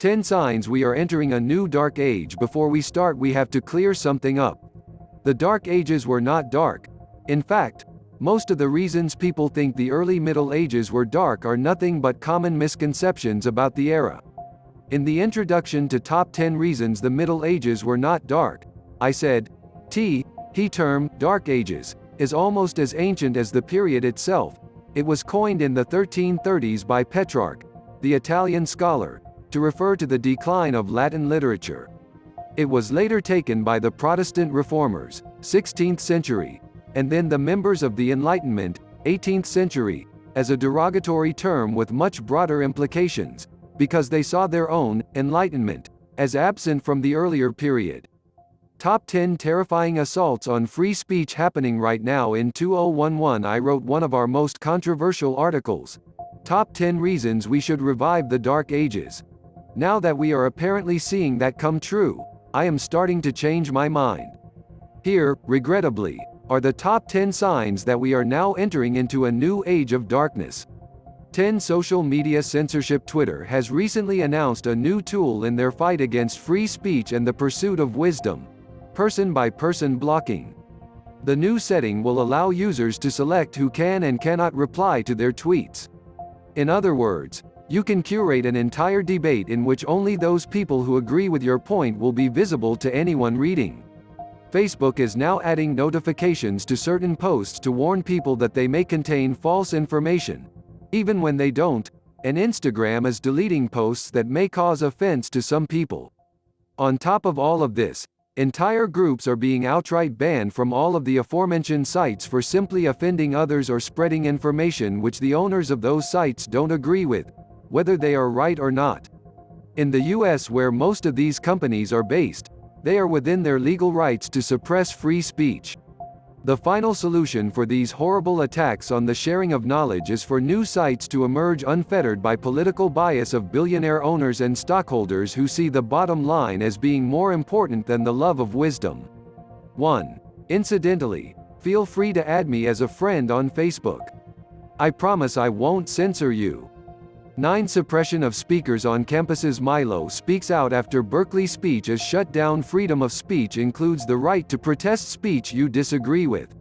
10 signs we are entering a new dark age. Before we start, we have to clear something up. The Dark Ages were not dark. In fact, most of the reasons people think the early Middle Ages were dark are nothing but common misconceptions about the era. In the introduction to Top 10 Reasons the Middle Ages Were Not Dark, I said, the term, Dark Ages, is almost as ancient as the period itself. It was coined in the 1330s by Petrarch, the Italian scholar, to refer to the decline of Latin literature. It was later taken by the Protestant reformers, 16th century, and then the members of the Enlightenment, 18th century, as a derogatory term with much broader implications, because they saw their own enlightenment as absent from the earlier period. Top 10 terrifying assaults on free speech happening right now. In 2011 I wrote one of our most controversial articles, Top 10 Reasons We Should Revive the Dark Ages. Now that we are apparently seeing that come true, I am starting to change my mind. Here, regrettably, are the top 10 signs that we are now entering into a new age of darkness. 10 Social media censorship. Twitter has recently announced a new tool in their fight against free speech and the pursuit of wisdom: person-by-person blocking. The new setting will allow users to select who can and cannot reply to their tweets. In other words, you can curate an entire debate in which only those people who agree with your point will be visible to anyone reading. Facebook is now adding notifications to certain posts to warn people that they may contain false information, even when they don't, and Instagram is deleting posts that may cause offense to some people. On top of all of this, entire groups are being outright banned from all of the aforementioned sites for simply offending others or spreading information which the owners of those sites don't agree with, whether they are right or not. In the US, where most of these companies are based, they are within their legal rights to suppress free speech. The final solution for these horrible attacks on the sharing of knowledge is for new sites to emerge unfettered by political bias of billionaire owners and stockholders who see the bottom line as being more important than the love of wisdom. 1. Incidentally, feel free to add me as a friend on Facebook. I promise I won't censor you. 9. Suppression of speakers on campuses. Milo speaks out after Berkeley speech is shut down. Freedom of speech includes the right to protest speech you disagree with.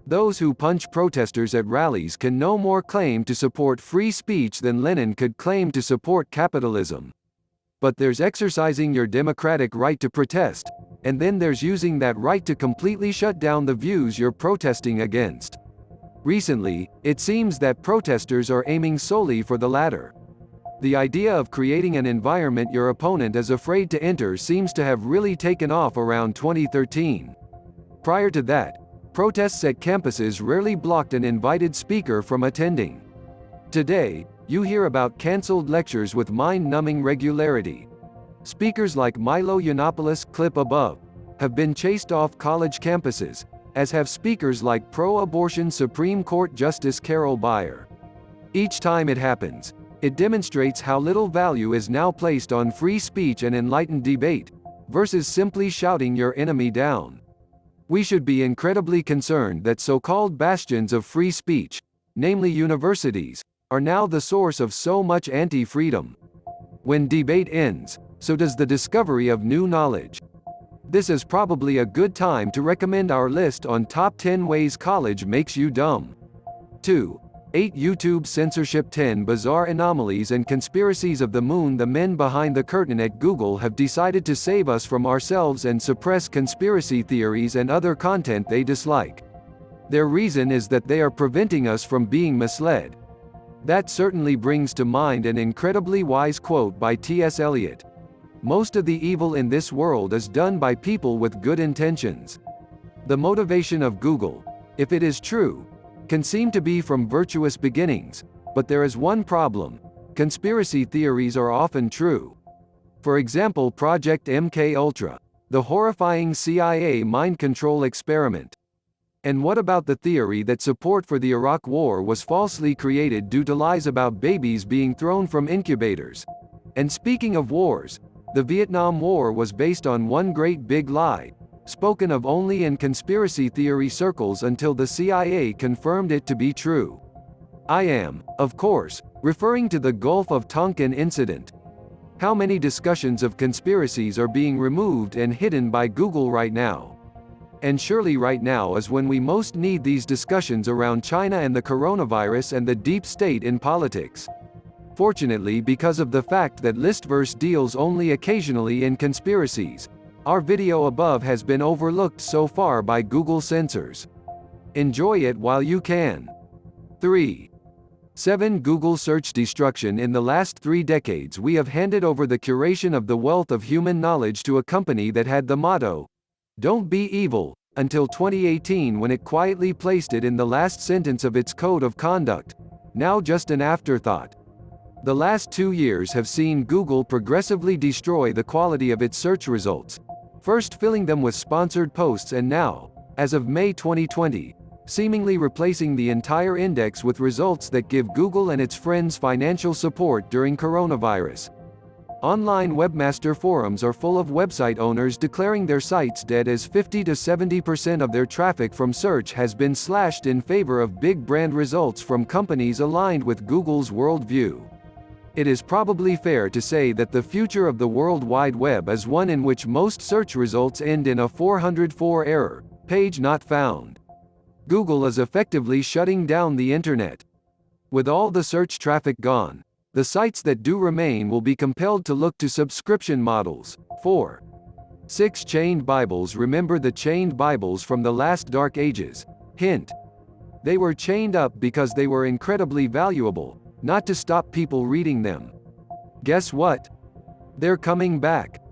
Those who punch protesters at rallies can no more claim to support free speech than Lenin could claim to support capitalism. But there's exercising your democratic right to protest, and then there's using that right to completely shut down the views you're protesting against. Recently, it seems that protesters are aiming solely for the latter. The idea of creating an environment your opponent is afraid to enter seems to have really taken off around 2013. Prior to that, protests at campuses rarely blocked an invited speaker from attending. Today, you hear about cancelled lectures with mind-numbing regularity. Speakers like Milo Yiannopoulos, clip above, have been chased off college campuses, as have speakers like pro-abortion Supreme Court Justice Carol Bayer. Each time it happens, it demonstrates how little value is now placed on free speech and enlightened debate, versus simply shouting your enemy down. We should be incredibly concerned that so-called bastions of free speech, namely universities, are now the source of so much anti-freedom. When debate ends, so does the discovery of new knowledge. This is probably a good time to recommend our list on top 10 ways college makes you dumb. 2. 8 YouTube censorship. 10 bizarre anomalies and conspiracies of the moon. The men behind the curtain at Google have decided to save us from ourselves and suppress conspiracy theories and other content they dislike. Their reason is that they are preventing us from being misled. That certainly brings to mind an incredibly wise quote by T.S. Eliot. Most of the evil in this world is done by people with good intentions. The motivation of Google, if it is true, can seem to be from virtuous beginnings, but there is one problem: conspiracy theories are often true. For example, Project MKUltra, the horrifying CIA mind control experiment. And what about the theory that support for the Iraq War was falsely created due to lies about babies being thrown from incubators? And speaking of wars, the Vietnam War was based on one great big lie, spoken of only in conspiracy theory circles until the CIA confirmed it to be true. I am, of course, referring to the Gulf of Tonkin incident. How many discussions of conspiracies are being removed and hidden by Google right now? And surely right now is when we most need these discussions around China and the coronavirus and the deep state in politics. Fortunately, because of the fact that Listverse deals only occasionally in conspiracies, our video above has been overlooked so far by Google censors. Enjoy it while you can. 3. 7. Google search destruction. In the last 3 decades we have handed over the curation of the wealth of human knowledge to a company that had the motto, "Don't be evil," until 2018 when it quietly placed it in the last sentence of its code of conduct, now just an afterthought. The last 2 years have seen Google progressively destroy the quality of its search results, first filling them with sponsored posts and now, as of May 2020, seemingly replacing the entire index with results that give Google and its friends financial support during coronavirus. Online webmaster forums are full of website owners declaring their sites dead as 50 to 70% of their traffic from search has been slashed in favor of big brand results from companies aligned with Google's worldview. It is probably fair to say that the future of the World Wide Web is one in which most search results end in a 404 error, page not found. Google is effectively shutting down the internet. With all the search traffic gone, the sites that do remain will be compelled to look to subscription models. 4. 6. Chained Bibles. Remember the chained Bibles from the last Dark Ages? Hint. They were chained up because they were incredibly valuable, not to stop people reading them. Guess what? They're coming back.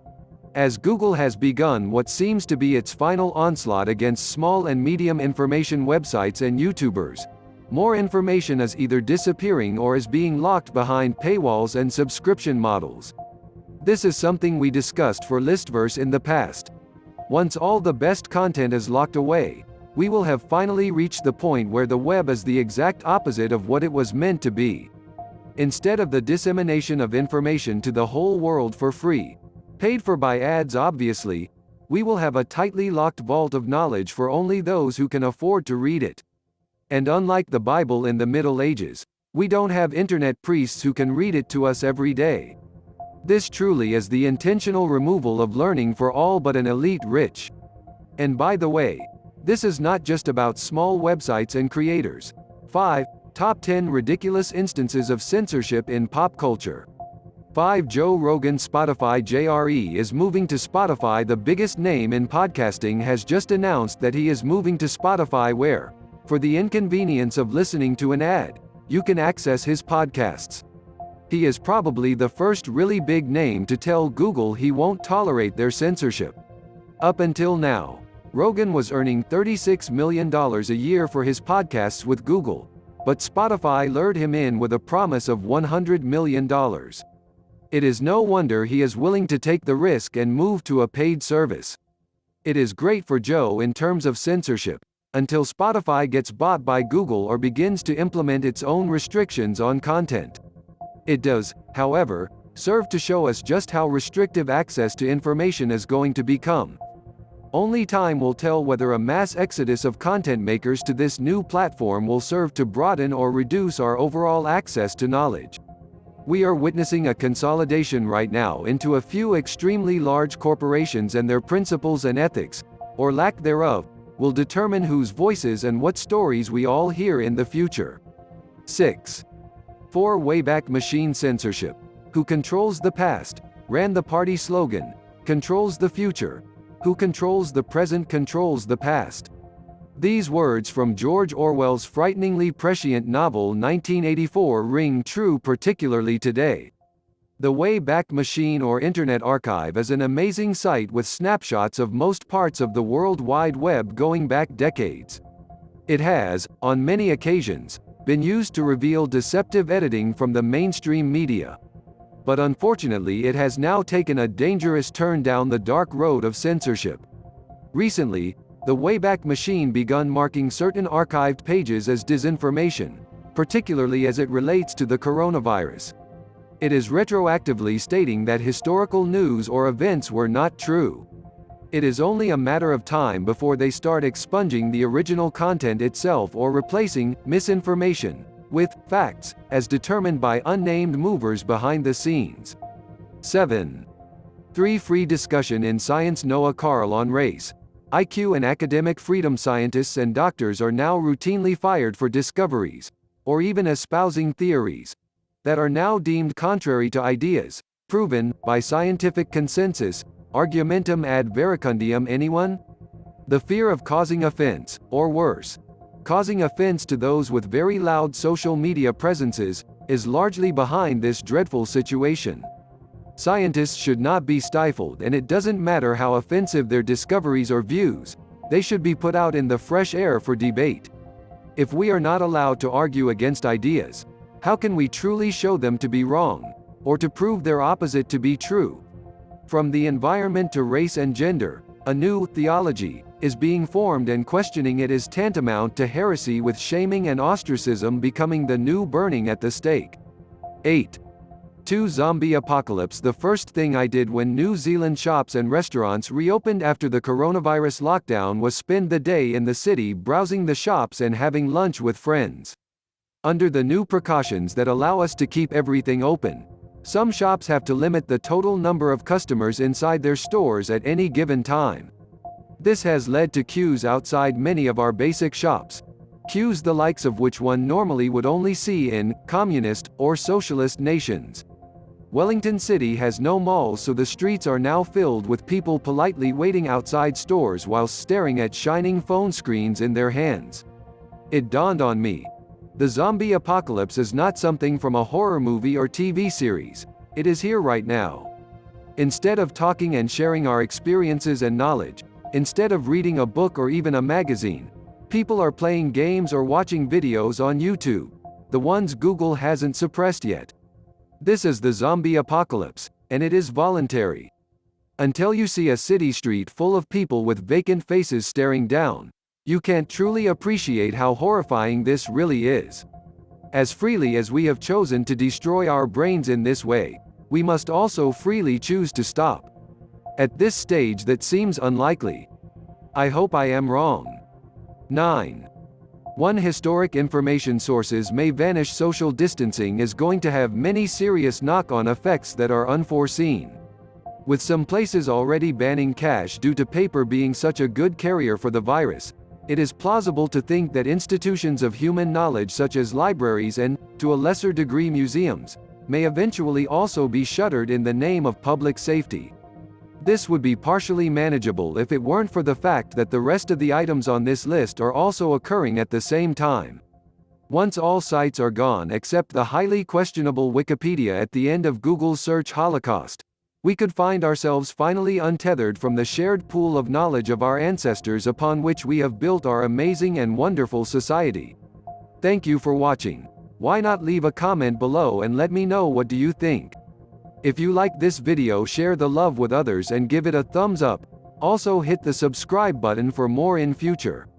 As Google has begun what seems to be its final onslaught against small and medium information websites and YouTubers, more information is either disappearing or is being locked behind paywalls and subscription models. This is something we discussed for Listverse in the past. Once all the best content is locked away, we will have finally reached the point where the web is the exact opposite of what it was meant to be. Instead of the dissemination of information to the whole world for free, paid for by ads obviously, we will have a tightly locked vault of knowledge for only those who can afford to read it. And unlike the Bible in the Middle Ages, we don't have internet priests who can read it to us every day. This truly is the intentional removal of learning for all but an elite rich. And by the way, this is not just about small websites and creators. 5. Top 10 ridiculous instances of censorship in pop culture. 5. Joe Rogan Spotify JRE is moving to Spotify. The biggest name in podcasting has just announced that he is moving to Spotify where, for the inconvenience of listening to an ad, you can access his podcasts. He is probably the first really big name to tell Google he won't tolerate their censorship. Up until now, Rogan was earning $36 million a year for his podcasts with Google, but Spotify lured him in with a promise of $100 million. It is no wonder he is willing to take the risk and move to a paid service. It is great for Joe in terms of censorship, until Spotify gets bought by Google or begins to implement its own restrictions on content. It does, however, serve to show us just how restrictive access to information is going to become. Only time will tell whether a mass exodus of content makers to this new platform will serve to broaden or reduce our overall access to knowledge. We are witnessing a consolidation right now into a few extremely large corporations, and their principles and ethics, or lack thereof, will determine whose voices and what stories we all hear in the future. 6. 4. Wayback Machine Censorship. Who controls the past? Ran the party slogan. Controls the future. Who controls the present controls the past. These words from George Orwell's frighteningly prescient novel 1984 ring true particularly today. The Wayback Machine or Internet Archive is an amazing site with snapshots of most parts of the World Wide Web going back decades. It has, on many occasions, been used to reveal deceptive editing from the mainstream media. But unfortunately it has now taken a dangerous turn down the dark road of censorship. Recently, the Wayback Machine begun marking certain archived pages as disinformation, particularly as it relates to the coronavirus. It is retroactively stating that historical news or events were not true. It is only a matter of time before they start expunging the original content itself or replacing misinformation with facts, as determined by unnamed movers behind the scenes. 7. 3. Free discussion in science. Noah Carl on race, IQ and academic freedom. Scientists and doctors are now routinely fired for discoveries, or even espousing theories, that are now deemed contrary to ideas, proven, by scientific consensus, argumentum ad verecundium. Anyone? The fear of causing offense, or worse, causing offense to those with very loud social media presences, is largely behind this dreadful situation. Scientists should not be stifled, and it doesn't matter how offensive their discoveries or views, they should be put out in the fresh air for debate. If we are not allowed to argue against ideas, how can we truly show them to be wrong, or to prove their opposite to be true? From the environment to race and gender, a new theology is being formed, and questioning it is tantamount to heresy, with shaming and ostracism becoming the new burning at the stake. 8. 2. Zombie apocalypse. The first thing I did when New Zealand shops and restaurants reopened after the coronavirus lockdown was spend the day in the city browsing the shops and having lunch with friends. Under the new precautions that allow us to keep everything open, some shops have to limit the total number of customers inside their stores at any given time. This has led to queues outside many of our basic shops, queues the likes of which one normally would only see in communist or socialist nations. Wellington City has no malls, so the streets are now filled with people politely waiting outside stores whilst staring at shining phone screens in their hands. It dawned on me. The zombie apocalypse is not something from a horror movie or TV series. It is here right now. Instead of talking and sharing our experiences and knowledge, instead of reading a book or even a magazine, people are playing games or watching videos on YouTube, the ones Google hasn't suppressed yet. This is the zombie apocalypse, and it is voluntary. Until you see a city street full of people with vacant faces staring down, you can't truly appreciate how horrifying this really is. As freely as we have chosen to destroy our brains in this way, we must also freely choose to stop. At this stage that seems unlikely. I hope I am wrong. 9. 1. Historic information sources may vanish. Social distancing is going to have many serious knock-on effects that are unforeseen. With some places already banning cash due to paper being such a good carrier for the virus, it is plausible to think that institutions of human knowledge such as libraries and, to a lesser degree, museums, may eventually also be shuttered in the name of public safety. This would be partially manageable if it weren't for the fact that the rest of the items on this list are also occurring at the same time. Once all sites are gone except the highly questionable Wikipedia at the end of Google's search Holocaust, we could find ourselves finally untethered from the shared pool of knowledge of our ancestors upon which we have built our amazing and wonderful society. Thank you for watching. Why not leave a comment below and let me know what do you think? If you like this video, share the love with others and give it a thumbs up. Also hit the subscribe button for more in future.